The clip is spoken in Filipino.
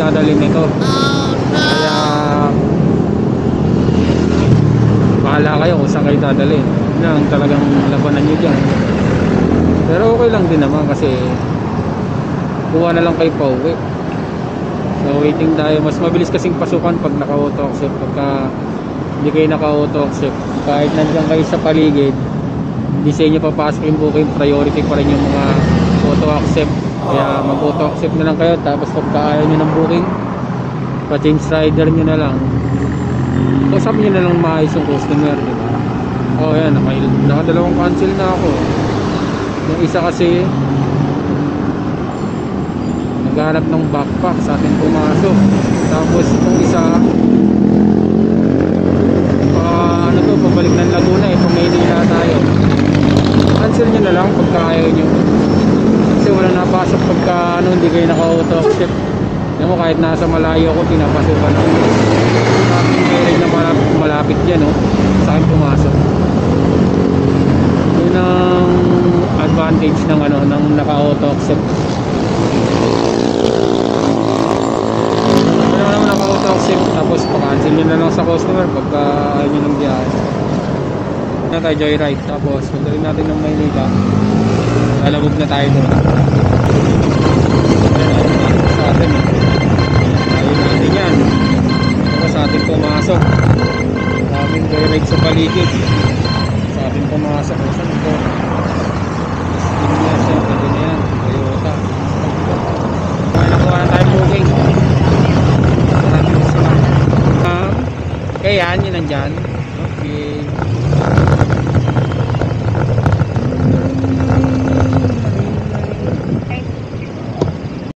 dadalhin nito. Kaya bahala kayo kung saan kayo dadalhin. Yun ang talagang labanan nyo dyan. Pero okay lang din naman kasi kuha na lang kayo pa uwi. So waiting tayo. Mas mabilis kasing pasukan pag naka-auto accept. Pagka hindi kayo naka-auto accept, kahit nandiyan kayo sa paligid, hindi sa inyo papasok yung booking, priority pa rin yung mga auto accept. Kaya mag auto accept na lang kayo. Tapos pagka ayaw nyo ng booking, pa-change rider nyo na lang. So sabi nyo na lang maayos yung customer, diba? Oh yan, nakadalawang cancel na ako. Yung isa kasi naghanap ng backpack sa atin pumasok. Tapos itong isa ano to, pabalik ng Laguna eh, pag Maynila tayo. Cancel nyo na lang pagka ayaw nyo. Kasi wala napasok pagka hindi kayo naka-auto accept. Alam mo, kahit nasa malayo ako, pinapasukan ako. Sabi na malapit yan, no? Sa akin pumasok. Yun ang advantage ng ng naka-auto accept. Ano naman naka-auto accept, tapos pa-cancel nyo na lang sa customer pagka ayaw nyo ng biyahe. Na tayo joyride, tapos pagdating natin ng Maynila, lalabog na tayo doon. Sa atin eh, ayun natin yan. Tapos sa atin pumasok, daming joyride sa paligid. Sa atin pumasok, saan ito? Stimulus yan, pwede na yan, Toyota. Kaya nakuha na tayo booking. Maraming gusto na. Kaya yan, yun nandyan. Okay.